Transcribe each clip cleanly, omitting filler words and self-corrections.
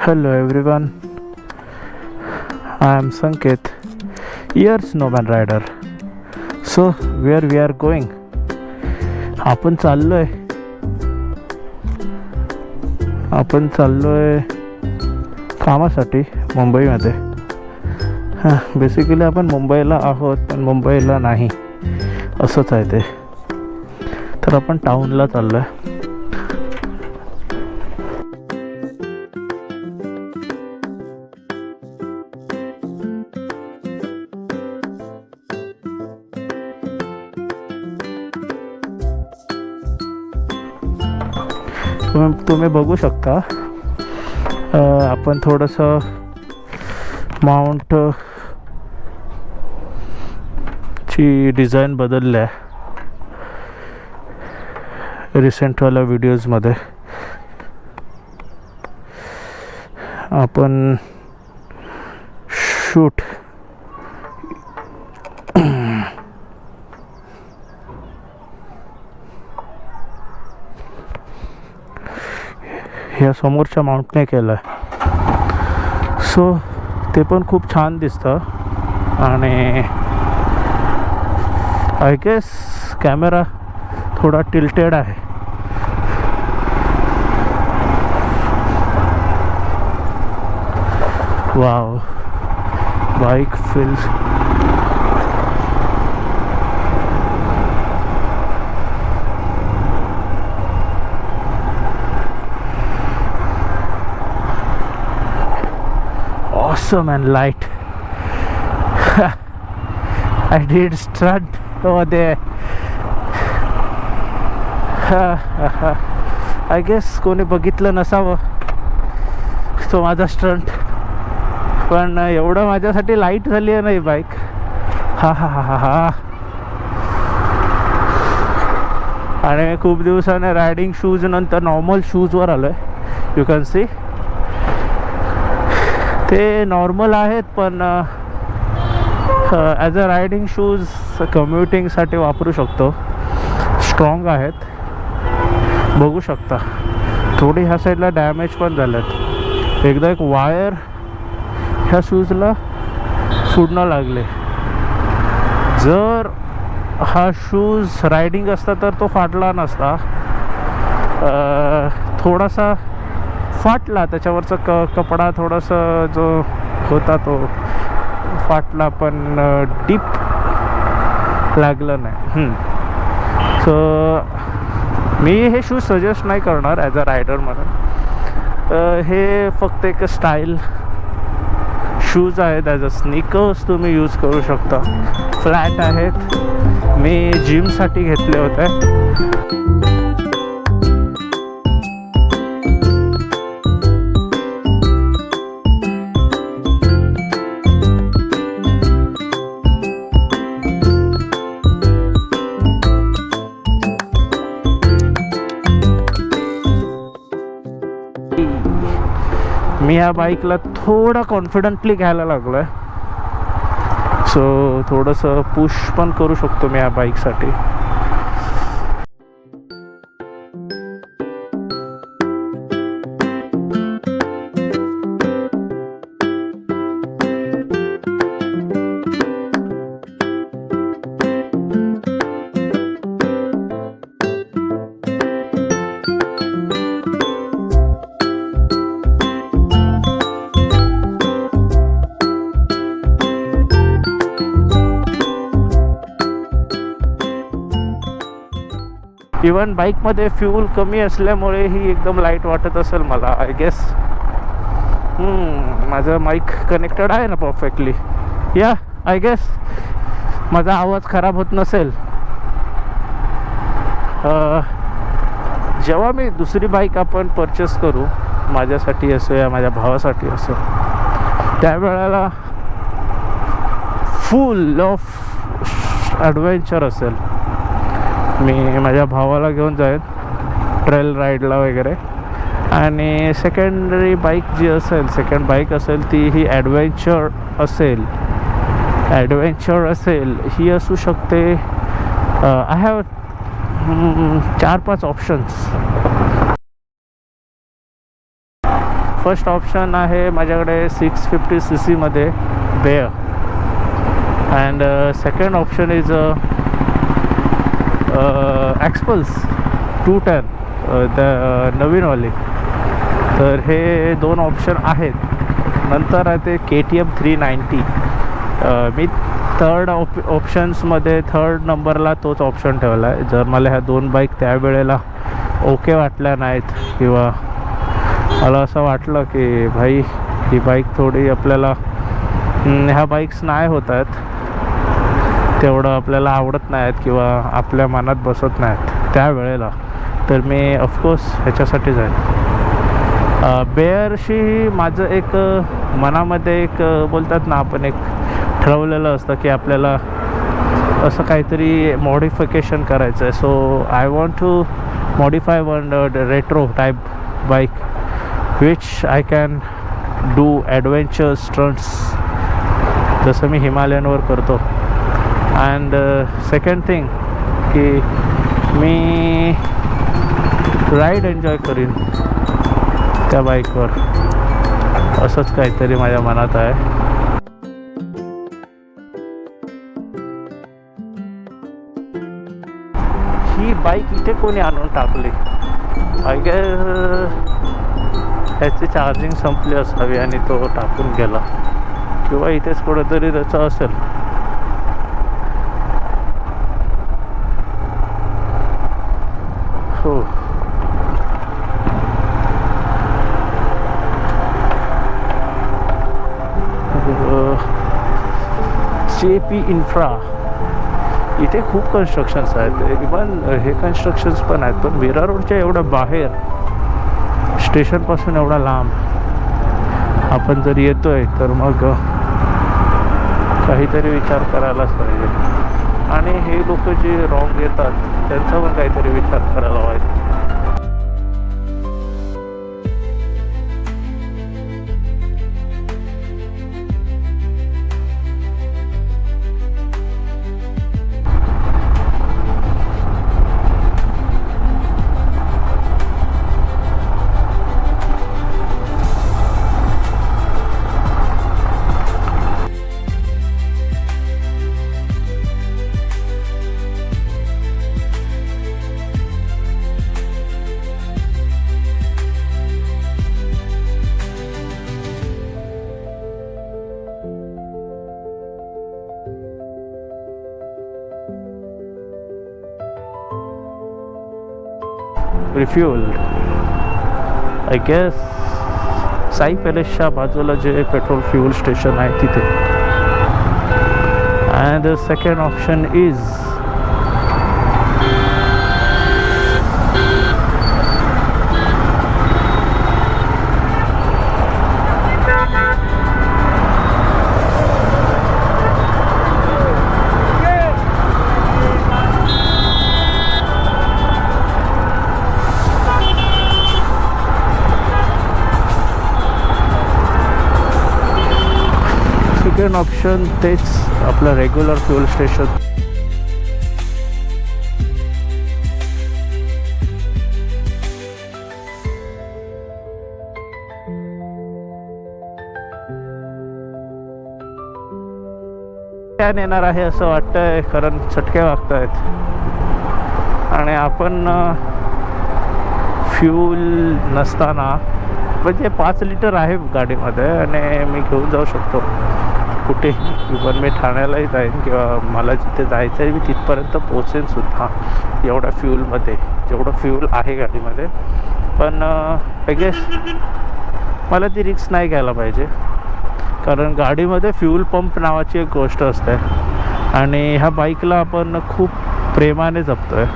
Hello everyone, I am Sanket, your snowman rider. So, where we are going? आपण चाललोय कामासाठी मुंबईमध्ये. Basically आपण मुंबईला आहोत पण मुंबईला नाही असंच आहे ते. तर आपण टाऊनला चाललोय. तुम्ही बघू शकता आपण थोडंसं माउंट ची डिझाईन बदलली आहे रिसेंटवाल्या व्हिडिओजमध्ये. आपण शूट ह्या समोरच्या माउंटने केलं आहे. सो ते पण खूप छान दिसतं आणि आय गेस कॅमेरा थोडा टिल्टेड आहे. Wow, bike feels awesome and light. I did stunt over there. I guess कोणी बघितलं नसावं तो माझा स्टंट, पण एवढं माझ्यासाठी लाईट झाली आहे नाही बाईक. हा हा हा हा हा. आणि मी खूप दिवसाने रायडिंग शूज नंतर नॉर्मल शूजवर आलो आहे. यू कॅन सी ते नॉर्मल आहेत पण ॲज अ रायडिंग शूज कम्युटिंगसाठी वापरू शकतो. स्ट्रॉंग आहेत, बघू शकता. थोडी ह्या साईडला डॅमेज पण झाल्यात. एकदा एक वायर ह्या शूजला सुडणं लागले. जर हा शूज रायडिंग असता तर तो फाटला नसता. थोडासा फाटला, त्याच्यावरचा कपडा थोडासा जो होता तो फाटला, पण डीप लागलं नाही. सो मी हे शूज सजेस्ट नाही करणार ॲज अ रायडर म्हणून. हे फक्त एक स्टाईल शूज आहेत. ॲज अ स्निकर्स तुम्ही यूज करू शकता. फ्लॅट आहेत. मी जिमसाठी घेतले होते. मी या बाईकला थोडा कॉन्फिडंटली घ्यायला लागलो आहे. सो थोडंसं पुश पण करू शकतो मी या बाईकसाठी. इवन बाईकमध्ये फ्यूल कमी असल्यामुळे ही एकदम लाईट वाटत असेल मला. आय गेस माझं माईक कनेक्टेड आहे ना परफेक्टली. या आय गेस माझा आवाज खराब होत नसेल. जेव्हा मी दुसरी बाईक आपण परचेस करू, माझ्यासाठी असो या माझ्या भावासाठी असो, त्यावेळेला फुल ऑफ ॲडव्हेंचर असेल. मी माझ्या भावाला घेऊन जाईन ट्रेल राईडला वगैरे. आणि सेकंड बाईक असेल ती ही ॲडव्हेंचर असेल. ही असू शकते. I have 4-5 options. First option आहे माझ्याकडे 650cc मध्ये Bear, and second option is Xpulse 210 नवीनवाली. तर हे दोन ऑप्शन आहेत. नंतर आहे ते KTM 390. मी थर्ड ऑप्शन्समध्ये थर्ड नंबरला तोच ऑप्शन ठेवला आहे. जर मला ह्या दोन बाईक त्यावेळेला ओके वाटल्या नाहीत किंवा मला असं वाटलं की भाई ही बाईक थोडी आपल्याला ह्या बाईक्स नाही होत आहेत, तेवढं आपल्याला आवडत नाहीत किंवा आपल्या मनात बसत नाहीत त्यावेळेला, तर मी ऑफकोर्स ह्याच्यासाठीच आहे. बेअरशी माझं एक मनामध्ये एक बोलतात ना, आपण एक ठरवलेलं असतं की आपल्याला असं काहीतरी मॉडिफिकेशन करायचं आहे. So I want to modify one retro type bike which I can do adventure stunts, जसं मी हिमालयनवर करतो. अँड सेकंड थिंग की मी राईड एन्जॉय करीन त्या बाईकवर, असंच काहीतरी माझ्या मनात आहे. ही बाईक इथे कोणी आणून टाकली, आय गेस ह्याची चार्जिंग संपली असावी आणि तो टाकून गेला, किंवा इथेच कुठेतरी त्याचं असेल. हो, JP इन्फ्रा, इथे खूप कन्स्ट्रक्शन्स आहेत. इवन हे कन्स्ट्रक्शन्स पण आहेत, पण विरार रोडच्या एवढं बाहेर स्टेशनपासून एवढा लांब आपण जर येतोय तर मग काहीतरी विचार करायलाच पाहिजे. आणि हे लोक जे रॉंग येतात त्यांचा पण काहीतरी विचार करायला पाहिजे. रिफ्युल्ड आय गेस साई पॅलेसच्या बाजूला जे पेट्रोल फ्युल स्टेशन आहे तिथे. And the second option is second option तेच आपलं रेग्युलर फ्युल स्टेशन. येणार आहे असं वाटतंय, कारण चटके वागतायत आणि आपण फ्यूल नसताना, म्हणजे 5 लिटर आहे गाडीमध्ये आणि मी घेऊन जाऊ शकतो कुठे. पण मी ठाण्यालाही जाईन किंवा मला जिथे जायचं आहे मी तिथपर्यंत पोचेन सुद्धा एवढ्या फ्यूलमध्ये, जेवढं फ्यूल आहे गाडीमध्ये. पण आय गेस मला ती रिस्क नाही घ्यायला पाहिजे, कारण गाडीमध्ये फ्यूल पंप नावाची एक गोष्ट असते आणि ह्या बाईकला आपण खूप प्रेमाने जपतो आहे.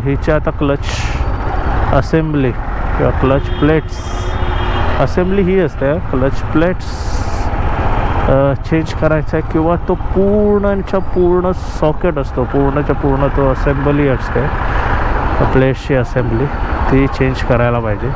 हिच्या आता क्लच असेंब्ली किंवा क्लच प्लेट्स असेंब्ली ही असते, क्लच प्लेट्स चेंज करायचा आहे किंवा तो पूर्णच्या पूर्ण सॉकेट असतो, पूर्णच्या पूर्ण तो असेंब्ली असते प्लेट्सची असेंब्ली, ती चेंज करायला पाहिजे.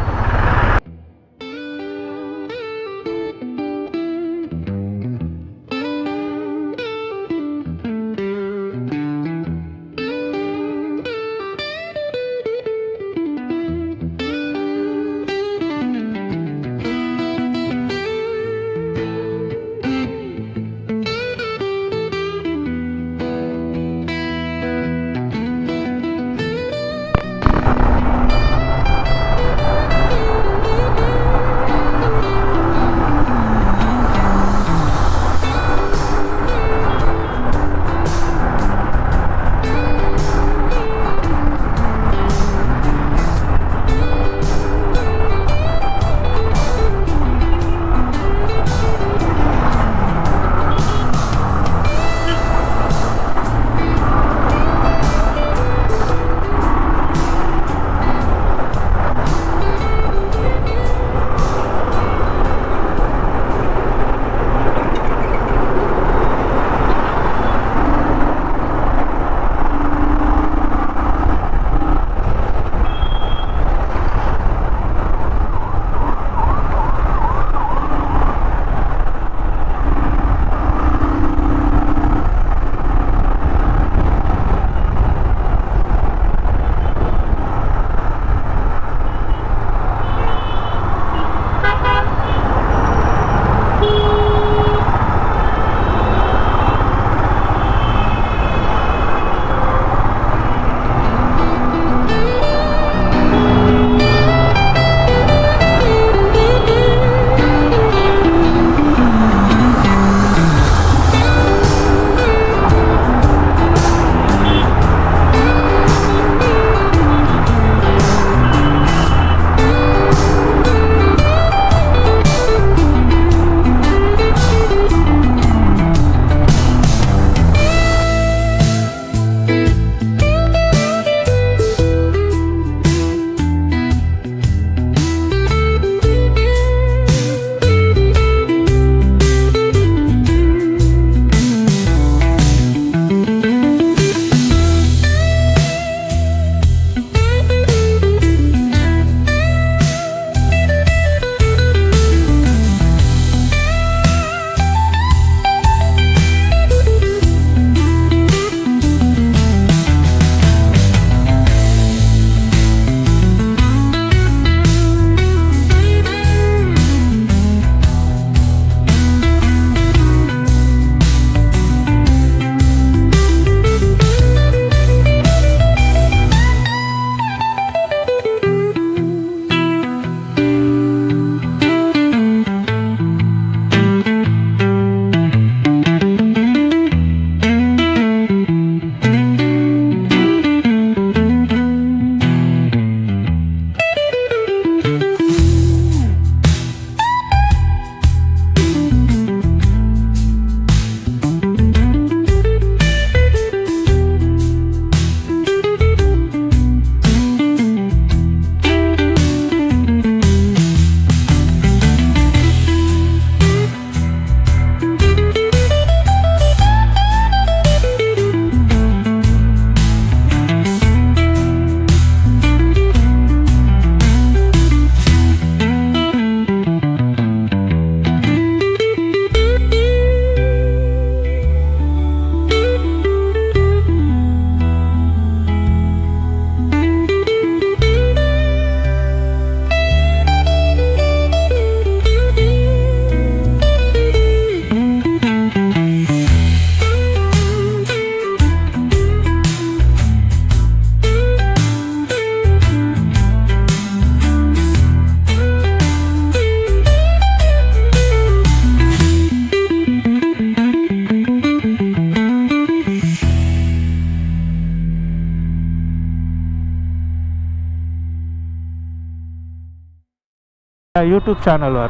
यूट्यूब चॅनलवर,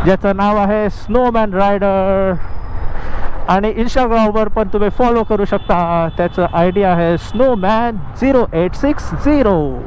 ज्याचं नाव आहे स्नोमॅन रायडर. आणि इंस्टाग्रामवर पण तुम्ही फॉलो करू शकता. त्याचं ID आहे snowman0860.